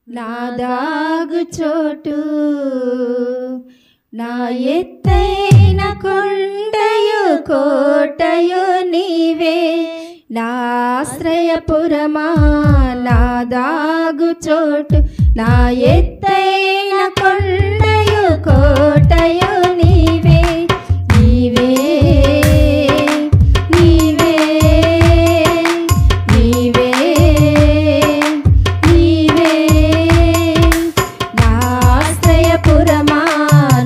నా దాగు చోటు నా ఎత్తైన కొండయు కోటయు నీవే నా ఆశ్రయపురమా నా దాగు చోటు నా ఎత్తైన కొండయు కోటయు నీవే నీవే నీవే నీవే నీవే నా ఆశ్రయపురమా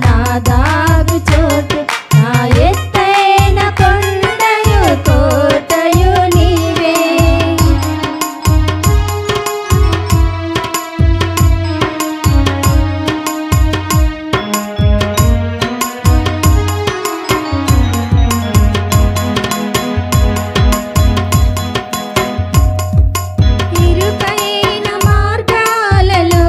నా దాగు చోటు నా ఎత్తైన కొండయు కోటయు నీవే ఇరుకైన మార్గాలలో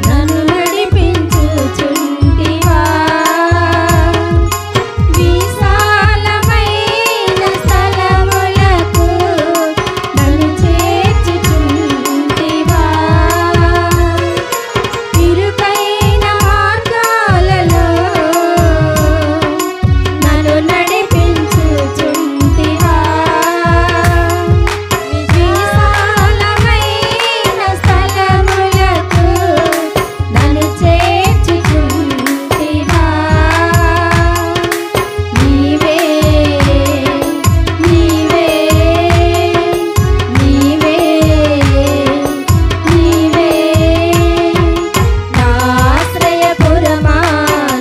నన్ను నడిపించుచుంటివా విశాలమైన స్థలములకు నన్ను చేర్చుచుంటివా ఇరుకైన మార్గాలలో నన్ను నడిపించుచుంటివా విశాలమైన స్థలములకు నన్ను చేర్చుచుంటివా నీవే నీవే నీవే నీవే నా ఆశ్రయపురమా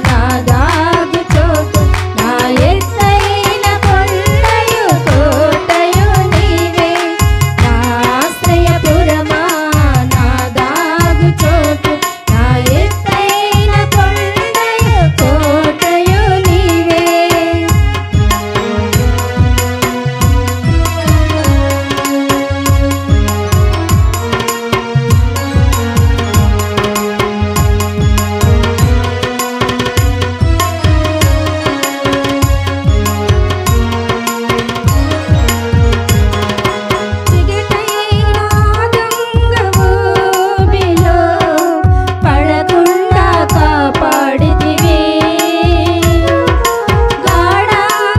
నా దాగు చోటు నా ఎత్తైన కొండయు కోటయు నీవే నా ఆశ్రయపురమా నా దాగు చోటు నా ఎత్తైన కొండయు కోటయు నీవే చిగటైన దొంగ ఊబిలో పడకుండా కాపాడితివి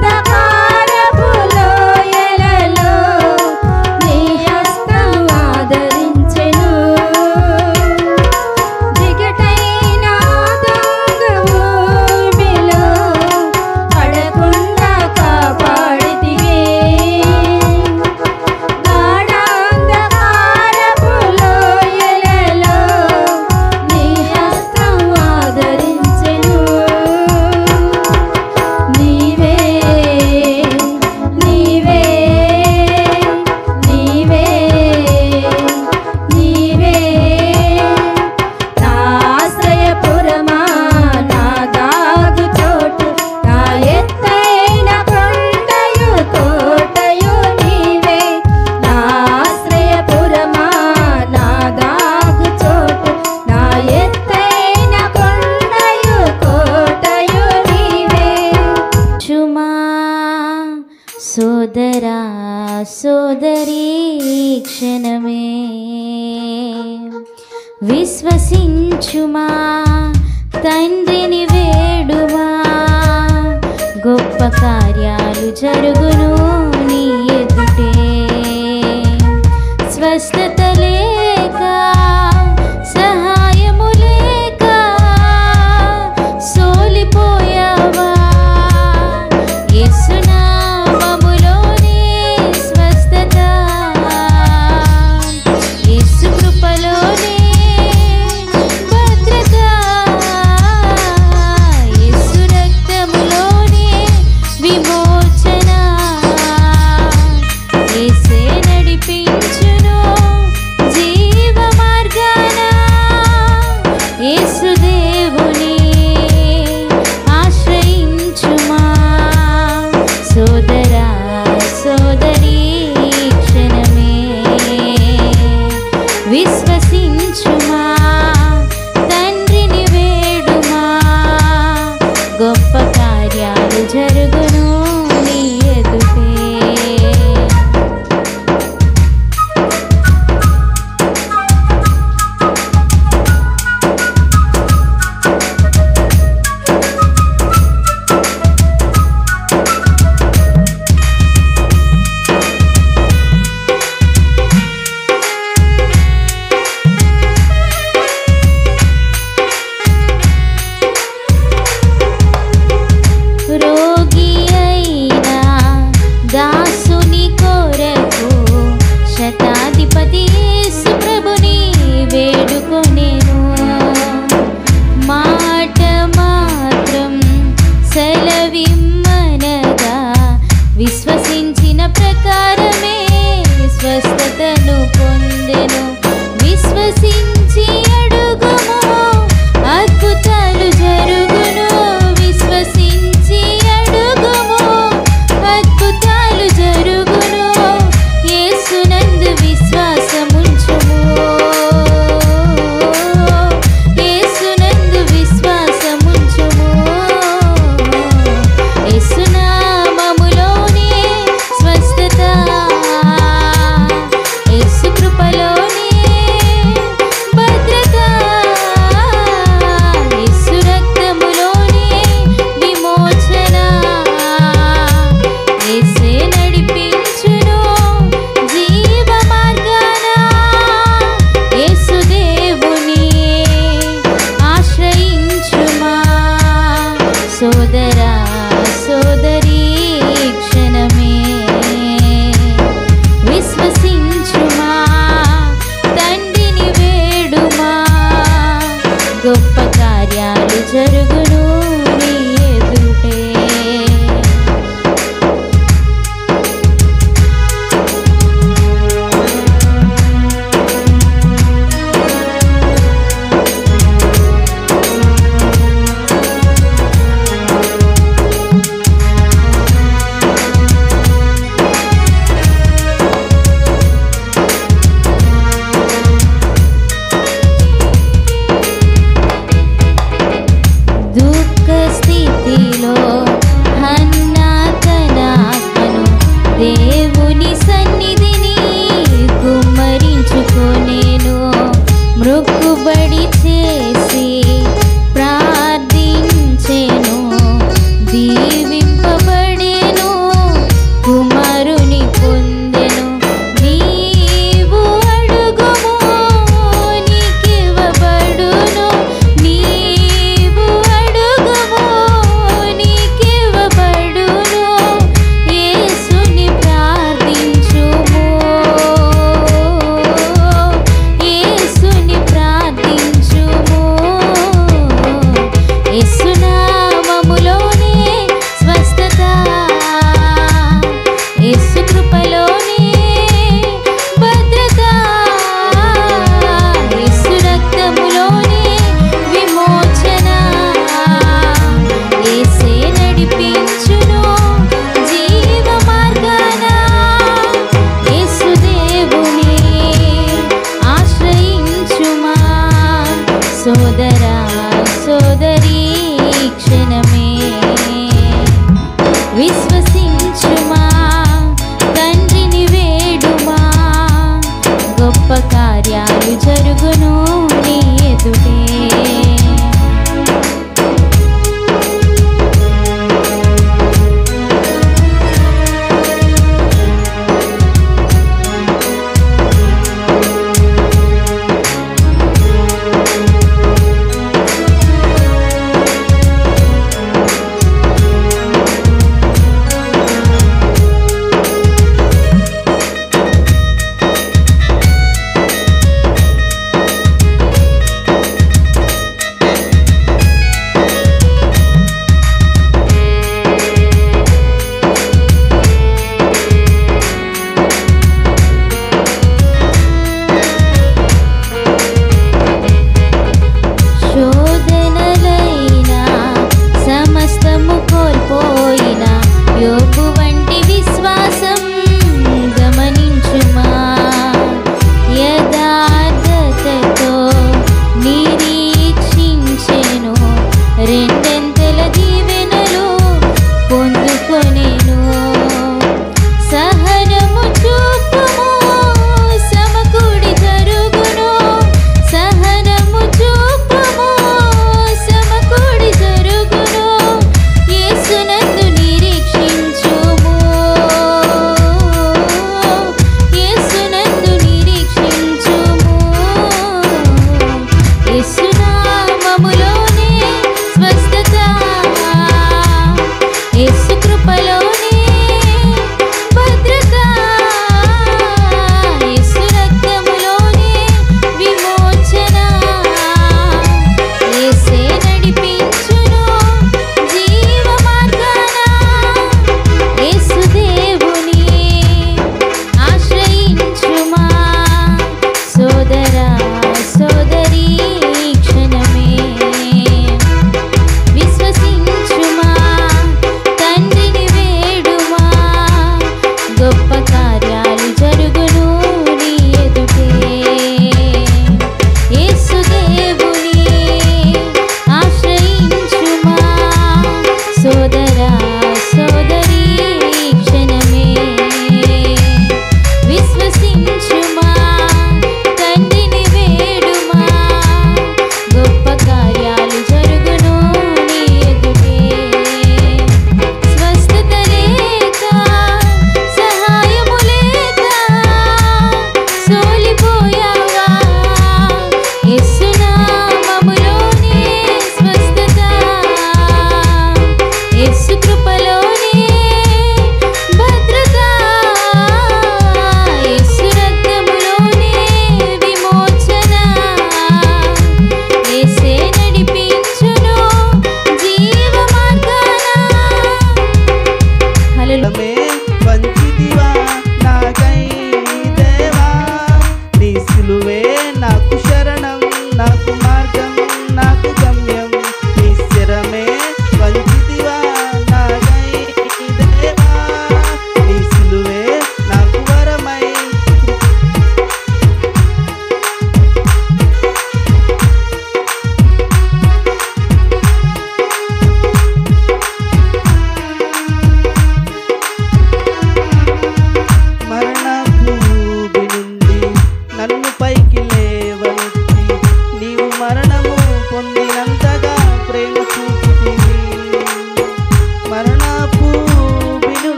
గాఢాంధకారపు లోయలలో నీ హస్తం ఆదరించెను చిగటైన దొంగ ఊబిలో పడకుండా కాపాడితివి గాఢాంధకారపు లోయలలో నీ హస్తం ఆదరించెను నీవే నీవే నీవే నీవే నా ఆశ్రయపురమా నా దాగు చోటు నా ఎత్తైన కొండయు కోటయు నీవే నా ఆశ్రయపురమా నా దాగు చోటు నా ఎత్తైన కొండయు కోటయు నీవే చుమా సోదరా సోదరీ క్షణమే విశ్వసించుమా తండ్రిని వేడుమా గొప్ప కార్యాలు జరుగును నీ ఎదుటే స్వస్థత లేక సహాయము లేక సోలిపోయావా యేసునామములోనే స్వస్థత యేసు కృపలోనే భద్రత యేసు రక్తములోనే విమోచన యేసే నడిపించును పొందెను. విశ్వసించి అడుగుము అద్భుతాలు జరుగును. విశ్వసించి అడుగుము అద్భుతాలు జరుగును. యేసునందు విశ్వాసముంచుము. యేసునందు విశ్వాసముంచుము. యేసునామములోనే స్వస్థత. యేసు కృపలోనే భద్రత. యేసు రక్తములోనే విమోచన. యేసే నడిపించును జీవ మార్గాన. యేసు దేవుని ఆశ్రయించుమా. సోదరా సోదరీ క్షణమే విశ్వసించుమా. తండ్రిని వేడుమా. గొప్ప కార్యాలు జరుగును నీ ఎదుటే. దుఃఖ స్థితిలో హన్నా తన ఆత్మను దేవుని సన్నిధిని కుమ్మరించుకొనెను. మ్రొక్కుబడి చేసి ప్రార్థించెను. దీవింపబడెను. కుమారుని పొందెను. నీవు అడుగుము నీకివ్వబడును. నీవు అడుగుము నీకివ్వబడును. యేసుని ప్రార్థించుము. యేసుని ప్రార్థించుము. యేసునామములోనే స్వస్థత. యేసు కృపలోనే భద్రత. యేసు రక్తములోనే విమోచన. యేసే నడిపించును జీవ మార్గాన. యేసు దేవుని ఆశ్రయించుమా. సోదరా సోదరీ క్షణమే విశ్వసించుమా. తండ్రిని వేడుమా. గొప్ప కార్యాలు జరుగును నీ ఎదుటే.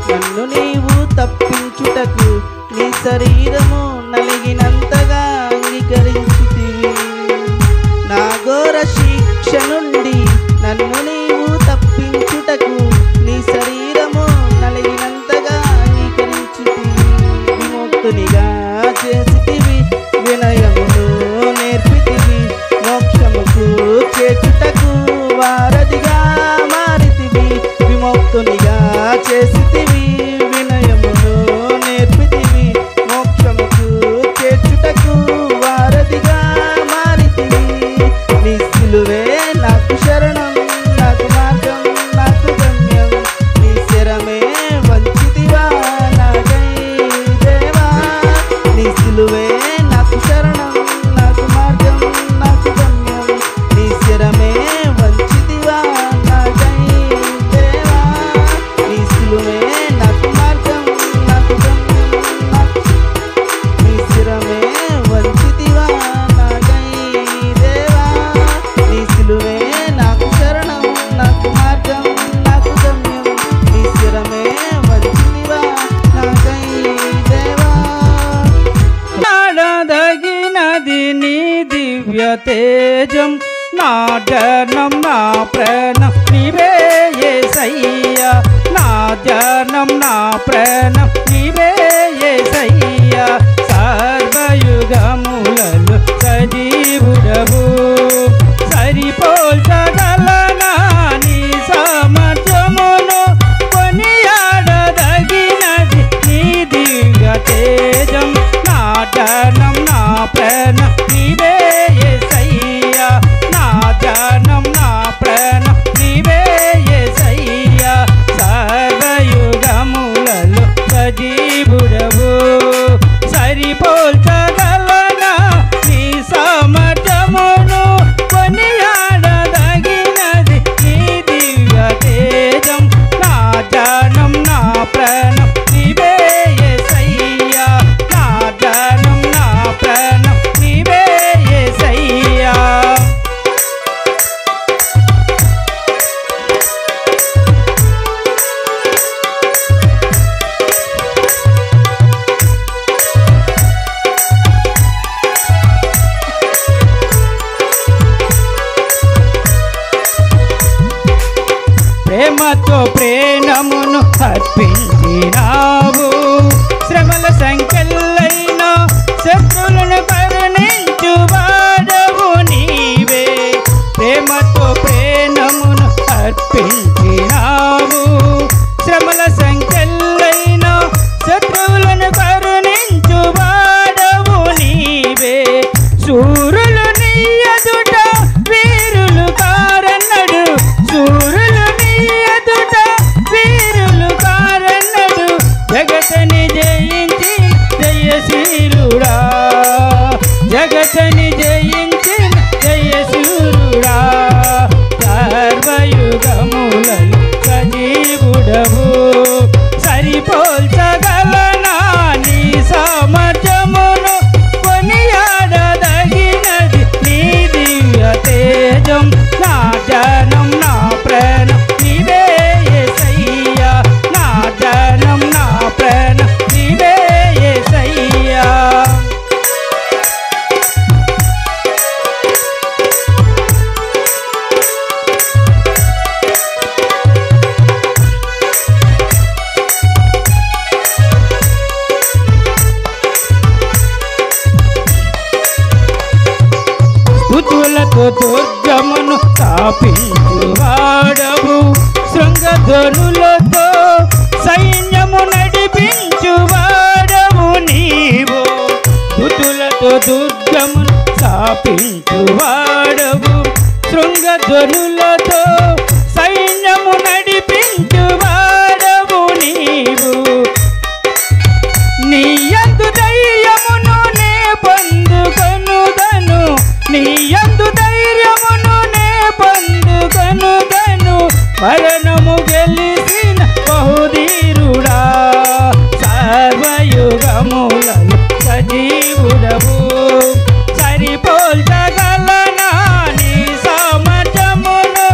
నన్ను నీవు తప్పించుటకు నీ శరీరము నలిగినంతగా అంగీకరించితివి. నా ఘోర శిక్ష నుండి నన్ను నీవు తప్పించుటకు నీ శరీరము నలిగినంతగా అంగీకరించితివి. విముక్తునిగా చేసితివి, వినయమును నేర్పితివి, మోక్షముకు చేర్చుటకు వారధిగా మారితివి. విముక్తునిగా చేసితివి, వినయమును నేర్పితివి, మోక్షముకు చేర్చుటకు వారధిగా మారితివి. నీ సిలువే నాకు శరణం, నాకు మార్గం, నాకు గమ్యం. నీ శరమే వంచితివా నాకై దేవా. నీ సిలువే నాకు శరణం, నాకు మార్గం, నాకు గమ్యం. నీ శరమే వంచితివా నాకై దేవా. నీ సిలువే నాకు మార్గం, నాకు గమ్యం, నీ శరమే వంచితివా నాకై దేవా. నీ సిలువే నాకు శరణం, నాకు మార్గం, నాకు గమ్యం. నీ శరమే వంచితివా నాకై దేవా. నాడదగినది నీ దివ్య తేజం, నా జనం నా ప్రాణం నీవే యేసయ్యా. నా జనం నా ప్రాణం నీవే యేసయ్యా. సర్వయుగములలో సజీవుడవు, సరిపోల్చగలనా నీ సామర్థ్యమును. కొనియాడదగినది నీ దివ్య తేజం, నా జనం నా ప్రాణం నీవే యేసయ్యా. నా జనం నా ప్రాణం నీవే యేసయ్యా. సర్వయుగములలో సజీవుడవు, సరిపోల్చగలనా నీ సామర్థ్యమును. కొనియాడదగినది నీ దివ్య తేజం, నా జనం నా ప్రాణం నీవే యేసయ్యా. నా జనం నా ప్రాణం నీవే యేసయ్యా. ప్రేమతో ప్రేమమును అర్పించినావు, శ్రమల సంఖ్యలైన శత్రులను కరుణించువాడవు నీవే. ప్రేమతో ప్రేమమును అర్పించినావు, శ్రమల సంఖ్యలైన శత్రువులను కరుణించువాడవు నీవే. శూరులు నీ ఎదుట వీరులు కారన్నడు, శూరులు నీ ఎదుట వీరులు కారన్నడు. జగతని జయించిన జయశీలుడా, జగతని జయించిన జయశీలుడా. సర్వయుగములలో సజీవుడవు, సరిపోల్చగలనా నీ సామర్థ్యమును. కొనియాడదగినది నీ దివ్య తేజం, నా జనం నా ప్రాణం నీవే యేసయ్యా. నా జనం నా ప్రాణం నీవే యేసయ్యా. స్తుతులతో దుర్గమును స్థాపించువాడవు, శృంగధ్వనులతో సైన్యము నడిపించువాడవు నీవు. స్తుతులతో దుర్గమును స్థాపించువాడవు, శృంగధ్వనులతో సైన్యము నడిపించువాడవు నీవు. నీ యందు ధైర్యమును నే పొందుకొనుదను, నీ యందు ధైర్యమును నే పొందుకొనుదను. మరణము గెలిసిన బహుధీరుడా, సర్వయుగములలో సజీవుడవు. సరిపోల్చగలనా నీ సామర్థ్యమును.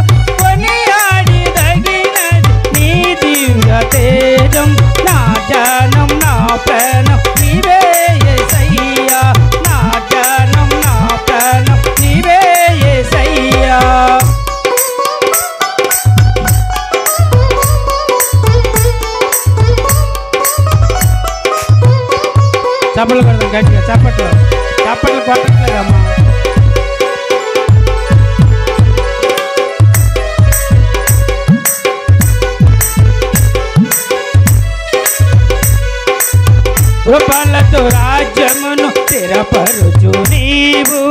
చప్పట్లు కొడదాం గట్టిగా, చప్పట్లు కొట్టట్లేదమ్మా. కృపలతో రాజ్యమును స్థిరపరుచు నీవు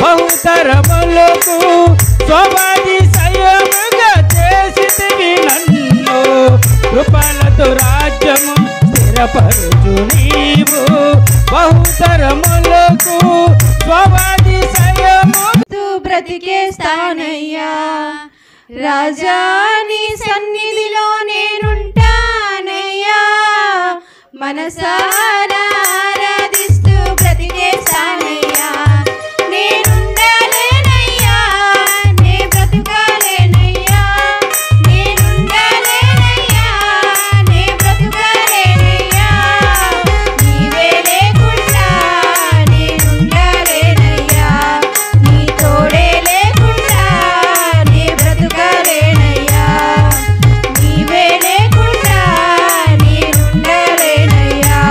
బహుతరములకు స్వవాదిశయముగా చేసితివి నన్ను. కృపలతో రాజ్యము స్థిరపరుచు నీవు బహుతరములకు స్వవాదిశయము బ్రతికేస్తానయ్యా రాజా, నీ సన్నిధిలో నేనుంటానయ్యా. మనసారా ఆరాధిస్తూ బ్రతికేస్తానయ్యా. నేనుండాలేనయ్యా, నే బ్రతుకాలేనయ్యా. నేనుండాలేనయ్యా, నే బ్రతుకాలేనయ్యా. నీవే లేకుండా నేనుండాలేనయ్యా. నీ తోడే లేకుండా నే బ్రతుకాలేనయ్యా. నీవే లేకుండా నేనుండాలేనయ్యా.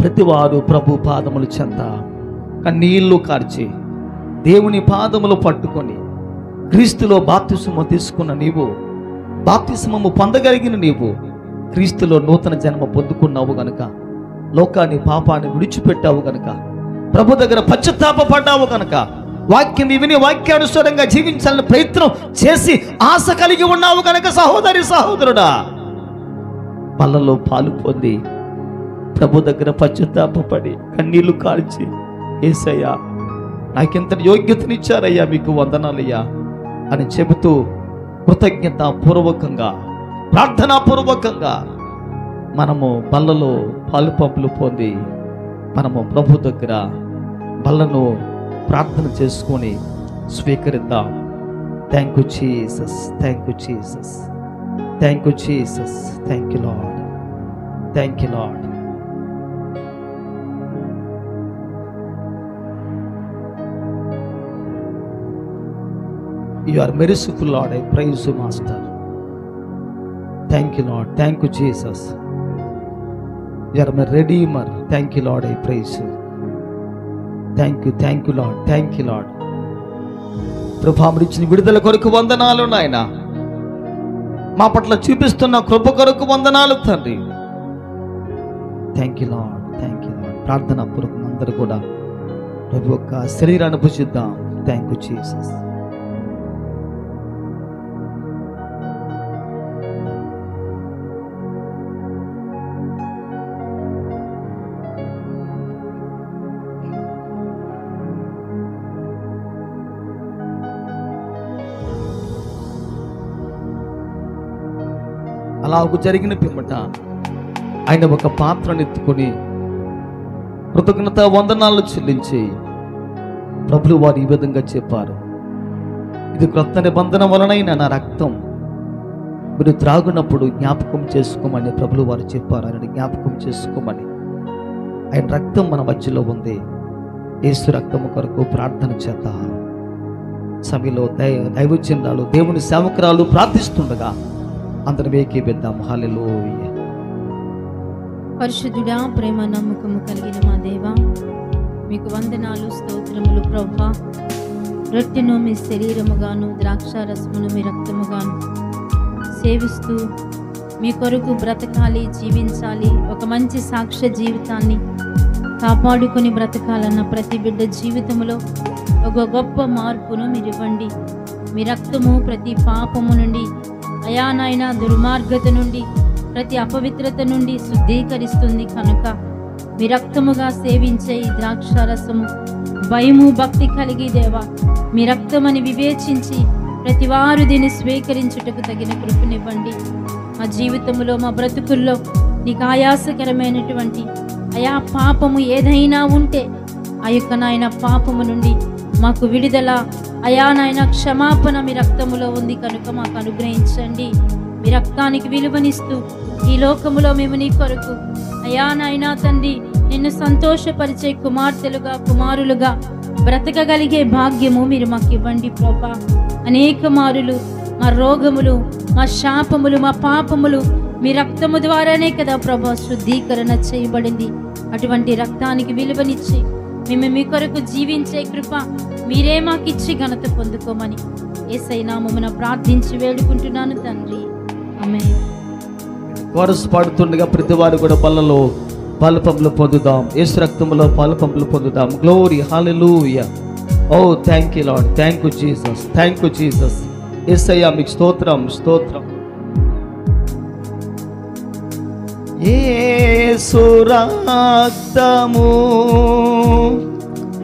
ప్రతివారు ప్రభు పాదముల చెంత కన్నీళ్లు కార్చి దేవుని పాదములు పట్టుకొని క్రీస్తులో బాప్తిస్మము తీసుకున్న నీవు, బాప్తిస్మము పొందగలిగిన నీవు క్రీస్తులో నూతన జన్మ పొందుకున్నావు గనుక, లోకాన్ని పాపాన్ని విడిచిపెట్టావు గనుక, ప్రభు దగ్గర పశ్చాత్తాపపడ్డావు గనుక, వాక్యం విని వాక్యానుసారంగా జీవించాలని ప్రయత్నం చేసి ఆశ కలిగి ఉన్నావు గనుక సహోదరి సహోదరుడా, పళ్ళలో పాలు పొంది ప్రభు దగ్గర పశ్చాత్తాపపడి కన్నీళ్లు కార్చి, యేసయ్యా నాకెంత యోగ్యతనిచ్చారయ్యా, మీకు వందనాలయ్యా అని చెబుతూ కృతజ్ఞతాపూర్వకంగా ప్రార్థనాపూర్వకంగా మనము బల్లలో పాలు పంపులు పొంది మనము ప్రభు దగ్గర బల్లను ప్రార్థన చేసుకొని స్వీకరిద్దాం. Thank you Jesus, thank you Jesus, thank you Jesus, thank you Lord, thank you Lord. You are merciful, Lord. I praise you, Master. Thank you, Lord. Thank you, Jesus. You are my Redeemer. Thank you, Lord. I praise you. Thank you, Lord. Thank you, Lord. ప్రభావించిన విడుదల కొరకు వందనాలు నాయన, మా పట్ల చూపిస్తున్న కృప కొరకు వందనాలు తండ్రి. Thank you Lord, thank you lord. ప్రార్థన పూర్వకం అందరూ కూడా ప్రభు యొక్క శరీరాన్ని భుజిద్దాం. Thank you Jesus. అలాగూ జరిగిన పిమ్మట ఆయన ఒక పాత్రను ఎత్తుకొని కృతజ్ఞత వందనాలు చెల్లించి ప్రభులు వారు ఈ విధంగా చెప్పారు, ఇది క్రొత్త నిబంధన వలనైన నా రక్తం, మీరు త్రాగునప్పుడు జ్ఞాపకం చేసుకోమని ప్రభులు వారు చెప్పారు. ఆయన జ్ఞాపకం చేసుకోమని. ఆయన రక్తం మన మధ్యలో ఉంది. యేసు రక్తము కొరకు ప్రార్థన చేద్దాం. సభలో దైవజనురాలు దేవుని సేవకురాలు ప్రార్థిస్తుండగా అందరం ఏకీపిద్దాం. హల్లెలూయా. పరిశుద్ధుడా, ప్రేమ నమ్మకము కలిగిన మా దేవా, మీకు వందనాలు, స్తోత్రములు ప్రభువా. రొట్టెను మీ శరీరముగాను ద్రాక్షారసమును మీ రక్తముగాను సేవిస్తూ మీ కొరకు బ్రతకాలి, జీవించాలి, ఒక మంచి సాక్ష్య జీవితాన్ని కాపాడుకొని బ్రతకాలన్న ప్రతి బిడ్డ జీవితంలో ఒక గొప్ప మార్పును మీరు ఇవ్వండి. మీ రక్తము ప్రతి పాపము నుండి, అయానైనా దుర్మార్గత నుండి, ప్రతి అపవిత్రత నుండి శుద్ధీకరిస్తుంది కనుక మీ రక్తముగా సేవించే ఈ ద్రాక్షారసము భయము భక్తి కలిగి దేవా, మీ రక్తమని వివేచించి ప్రతి వారు దీన్ని స్వీకరించుటకు తగిన కృపనివ్వండి. మా జీవితంలో, మా బ్రతుకుల్లో నీకు ఆయాసకరమైనటువంటి అయా పాపము ఏదైనా ఉంటే ఆ యొక్క నాయన పాపము నుండి మాకు విడుదల, అయా నాయన క్షమాపణ మీ రక్తములో ఉంది కనుక మాకు అనుగ్రహించండి. మీ రక్తానికి విలువనిస్తూ ఈ లోకములో మేము నీ కొరకు అయా నాయనా తండ్రి నిన్ను సంతోషపరిచే కుమార్తెలుగా, కుమారులుగా బ్రతకగలిగే భాగ్యము మీరు మాకు ఇవ్వండి ప్రభా. అనేక మారులు మా రోగములు, మా శాపములు, మా పాపములు మీ రక్తము ద్వారానే కదా ప్రభా శుద్ధీకరణ చేయబడింది. అటువంటి రక్తానికి విలువనిచ్చి మేము మీ కొరకు జీవించే కృప మీరే మాకిచ్చి ఘనత పొందుకోమని యేసయ్య నామమున ప్రార్థించి వేడుకుంటున్నాను తండ్రి, ఆమేన్. కోరస్ పాడుతుండగా ప్రతి వారు కూడా బల్లలో పాలు పంపులు పొందుదాం. యేసు రక్తంలో పాలు పంపులు పొందుదాం. Glory, hallelujah. Oh thank you Lord, thank you Jesus, thank you Jesus. యేసయ్యా మీకు స్తోత్రం, స్తోత్రం. యేసు రక్తము,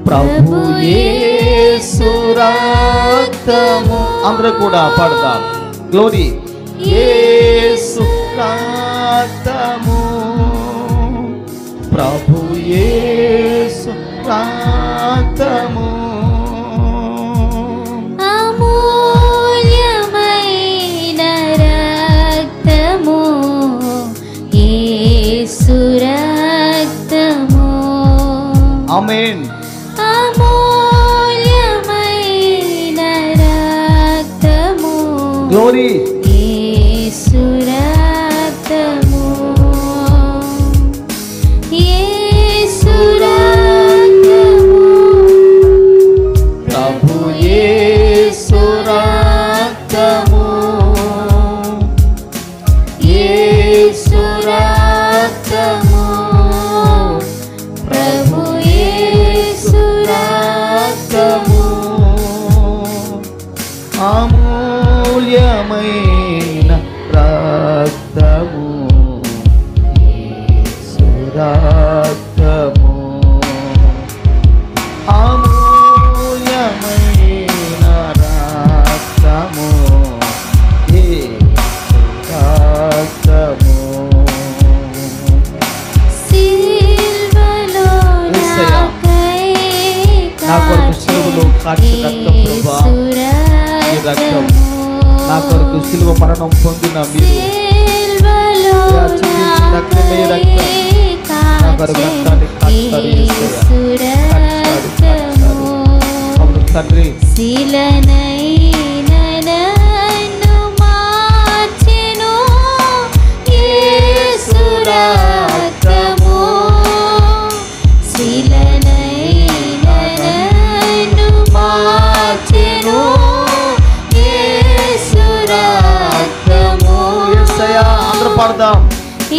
ప్రభు యేసు రక్తము. అందరూ కూడా పాడదాం. గ్లోరీ. యేసు రక్తము, ప్రభు యేసు రక్తము, అమూల్యమైన రక్తము, యేసు రక్తము. ఆమేన్. అమూల్యమైన రక్తము, గ్లోరీ. యేసు రక్తము, యేసు రక్తము అమూల్యమైన రక్తము యేసు రక్తము సిల్వలో నా కొరకు సిలువలో కార్చిన రక్తం ప్రభువా, ఈ రక్తం నా కొరకు సిలువ మరణం పొందిన మీరు చిందించిన రక్తమే రక్తం నా కొరకు రక్తాన్ని కాచారు యేసయ్యా. కాచారు. అవును తండ్రి, శిలనైన నన్ను మార్చెను యేసు రక్తము. శిలనైన నన్ను మార్చెను యేసు రక్తము. యేసయ్యా. అందరూ పాడదాం.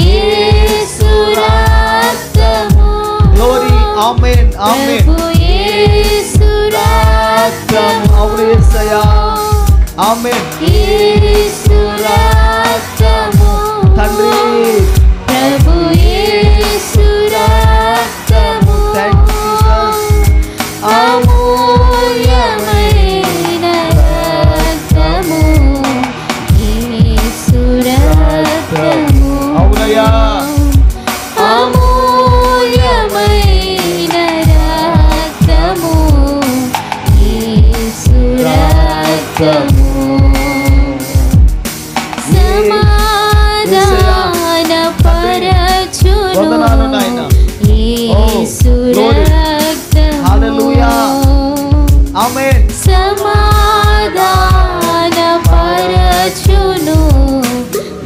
యేసు రక్తము. గ్లోరీ. ఆమేన్. ఆమేన్. ప్రభు యేసు రక్తము. అవును యేసయ్యా. ఆమేన్. యేసు రక్తము. తండ్రి, ప్రభు యేసు రక్తము. Thank you Jesus. అమూల్యమైన రక్తము యేసు రక్తము. అవునయ్యా. అమూల్యమైన రక్తము యేసు రక్తము. సమాధాన పరచును వందనాలు నాయనా. యేసు glory. రక్తము. Hallelujah. ఆమేన్. సమాధాన పరచును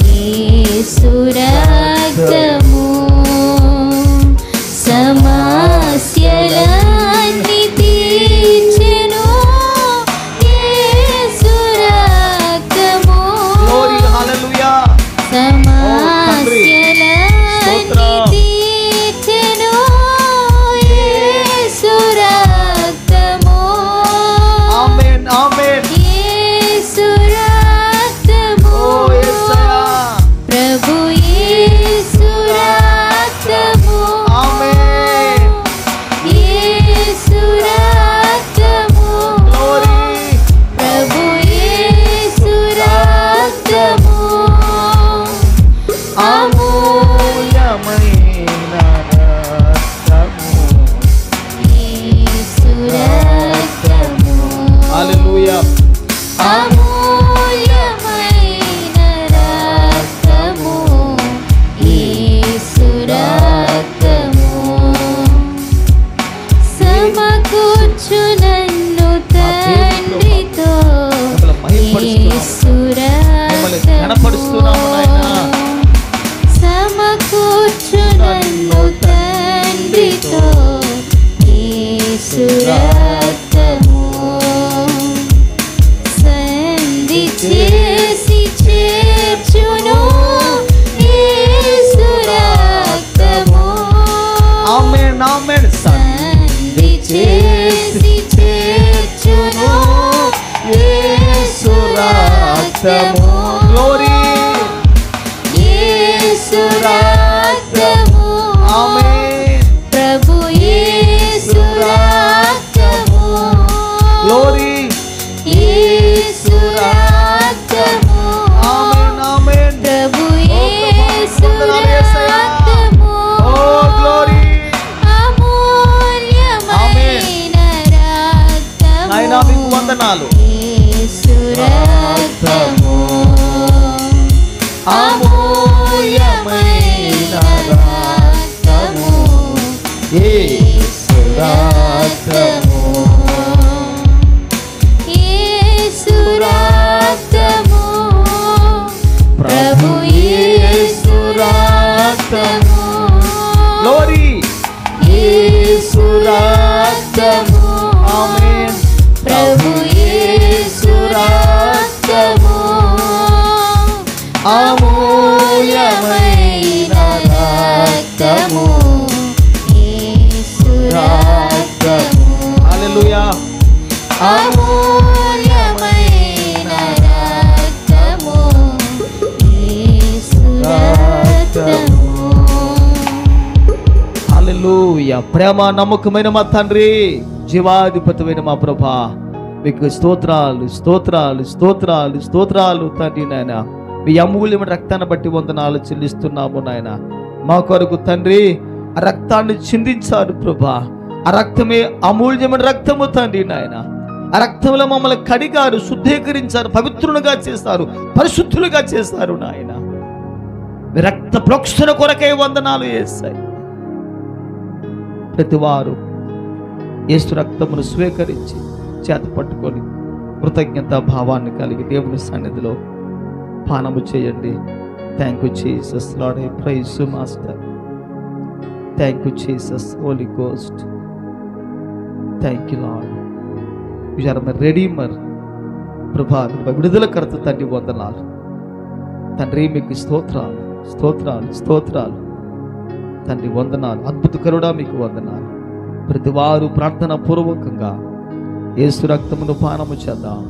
యేసు రక్తము. సమస్యలన్నీ తీర్చెను యేసు రక్తము. గ్లోరీ. హల్లెలూయా. సమస్యలన్నీ స్తోత్రం. తీర్చెను యేసు రక్తము. ఆమేన్. ఆమేన్. యేసు రక్తము. ఓ యేసయ్యా. ప్రభు యేసు రక్తము. ఆమేన్. యేసు రక్తము. గ్లోరీ. ప్రభు యేసు రక్తము. అమూల్యమైన రక్తము యేసు రక్తము. హల్లెలూయా. అమూల్యమైన రక్తము యేసు రక్తము. సమకూర్చు నన్ను తండ్రితో యేసు మిమ్మల్ని ఘనపరుస్తున్నాము నాయనా. సమకూర్చు నన్ను తండ్రితో యేసు రక్తము. సంధి చేసి చేర్చును యేసు రక్తము. ఆమేన్. ఆమేన్. సంధి చేసి చేర్చును యేసు రక్తము. గ్లోరీ. యేసు రక్తము. ఆమేన్. ప్రభు యేసు రక్తము. గ్లోరీ. యేసు రక్తము. ఆమేన్. ఆమేన్. ప్రభు యేసు వందనాలు యేసయ్యా. రక్తము. Oh glory. అమూల్యమైన రక్తము నాయనా మీకు వందనాలు. యేసు రక్తము. అమూల్యమైన రక్తము యేసు రక్తము. యేసు రక్తము. ప్రభు యేసు రక్తము. గ్లోరీ. యేసు రక్తము. ఆమేన్. ప్రభు యేసు రక్తము. అమూల్యమైన రక్తము యేసు రక్తము. హల్లెలూయా. అమూల్యమైన రక్తము యేసు రక్తము. హల్లెలూయా. ప్రేమ నమ్మకమైన మా తండ్రి, జీవాధిపతమైన మా ప్రభా, మీకు స్తోత్రాలు స్తోత్రాలు స్తోత్రాలు స్తోత్రాలు తండ్రి. నాయన మీ అమూల్యమైన రక్తాన్ని బట్టి వందనాలు చెల్లిస్తున్నాము నాయన. మా కొరకు తండ్రి ఆ రక్తాన్ని చిందించారు ప్రభా. ఆ రక్తమే అమూల్యమైన రక్తము తండ్రి నాయన. ఆ రక్తంలో మమ్మల్ని కడిగారు, శుద్ధీకరించారు, పవిత్రులుగా చేస్తారు, పరిశుద్ధులుగా చేస్తారు నాయన. మీ రక్త ప్రోక్షణ కొరకే వందనాలు యేసయ్యా. ప్రతివారు యేసు రక్తమును స్వీకరించి చేత పట్టుకొని కృతజ్ఞత భావాన్ని కలిగి దేవుని సన్నిధిలో పానము చేయండి. Thank you Jesus, Lord. I praise you master. Thank you Jesus, Holy Ghost. Thank you Lord. You are my redeemer ప్రభా. విడుదలకర్త తండ్రి వందనాలు తండ్రి. మీకు స్తోత్రాలు స్తోత్రాలు స్తోత్రాలు తండ్రి. వందనాలు అద్భుతకరుడా, మీకు వందనాలు. ప్రతివారు ప్రార్థన పూర్వకంగా యేసు రక్తమును పానము చేద్దాం.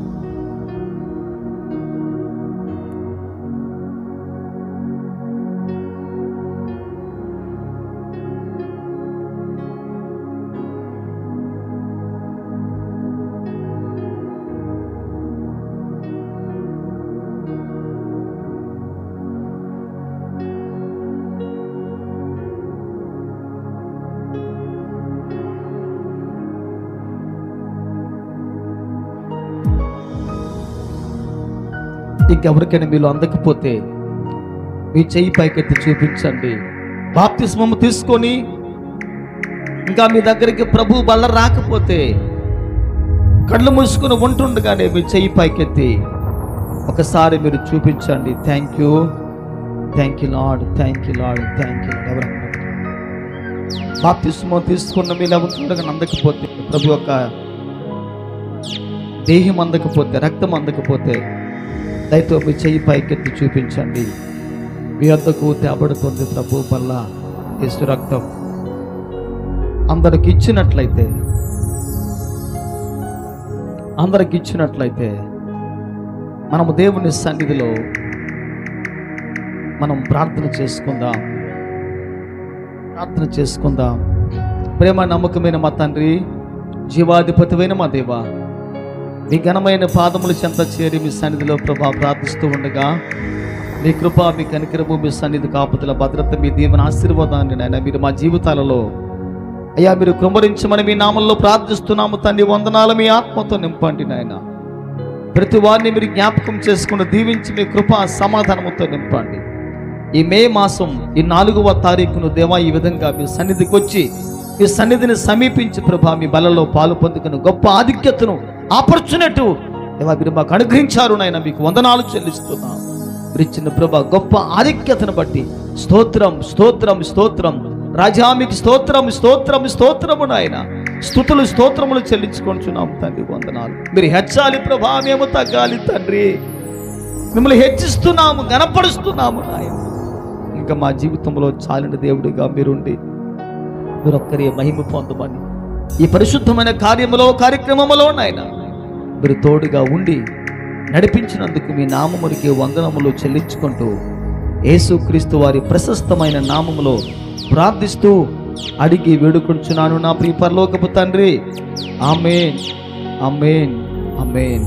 ఇంకెవరికైనా మీలో అందకపోతే మీ చెయ్యి పైకెత్తి చూపించండి. బాప్తిస్మము తీసుకొని ఇంకా మీ దగ్గరికి ప్రభు బల్ల రాకపోతే కళ్ళు మూసుకుని ఉంటుండగానే మీ చెయ్యి పైకెత్తి ఒకసారి మీరు చూపించండి. Thank you Lord, thank you Lord, thank you. ఎవరన్నా బాప్తిస్మం తీసుకున్న మీరు ఎవరు అందకపోతే, ప్రభు యొక్క దేహం అందకపోతే, రక్తం అందకపోతే దయతో మీ చెయ్యి పైకెత్తి చూపించండి. మీ వద్దకు తేబడుతుంది ప్రభు వల్ల యేసు రక్తం. అందరికి ఇచ్చినట్లయితే మనము దేవుని సన్నిధిలో మనం ప్రార్థన చేసుకుందాం. ప్రేమ నమ్మకమైన మా తండ్రి, జీవాధిపతివైన మా దేవా, మీ ఘనమైన పాదముల చెంత చేరి మీ సన్నిధిలో ప్రభా ప్రార్థిస్తూ ఉండగా మీ కృప, మీ కనికరము, మీ సన్నిధి కాపుదల, భద్రత, మీ దీవెన ఆశీర్వాదాన్ని నాయన మీరు మా జీవితాలలో అయ్యా మీరు కృమరించమని మీ నామంలో ప్రార్థిస్తున్నాము తండ్రి. వందనాలు మీ ఆత్మతో నింపండి నాయన. ప్రతి వారిని మీరు జ్ఞాపకం చేసుకుని దీవించి మీ కృప సమాధానముతో నింపండి. ఈ మే మాసం ఈ 4వ తారీఖును దేవా ఈ విధంగా మీ సన్నిధికి వచ్చి మీ సన్నిధిని సమీపించి ప్రభా మీ బలలో పాలు పొందుకుని గొప్ప ఆధిక్యతను ఆపర్చునేట్టు దేవా మీరు మాకు అనుగ్రహించారు నాయన. మీకు వందనాలు చెల్లిస్తున్నాం. మీరు ఇచ్చిన ప్రభా గొప్ప ఆధిక్యతను బట్టి స్తోత్రం స్తోత్రం స్తోత్రం. రాజా మీకు స్తోత్రం స్తోత్రం స్తోత్రము నాయన. స్తుతులు స్తోత్రములు చెల్లించుకొంచున్నాం తండ్రి. వందనాలు. మీరు హెచ్చాలి ప్రభా, మేము తగ్గాలి తండ్రి. మిమ్మల్ని హెచ్చిస్తున్నాము, గణపరుస్తున్నాము నాయన. ఇంకా మా జీవితంలో చాలిన దేవుడిగా మీరుండి మీరు ఒక్కరి మహిమ పొందమని ఈ పరిశుద్ధమైన కార్యక్రమములో నాయన మీరు తోడుగా ఉండి నడిపించినందుకు మీ నామమునికి వందనములు చెల్లించుకుంటూ యేసుక్రీస్తు వారి ప్రశస్తమైన నామములో ప్రార్థిస్తూ అడిగి వేడుకొంచున్నాను నా ప్రియ పరలోకపు తండ్రి. ఆమేన్, ఆమేన్, ఆమేన్.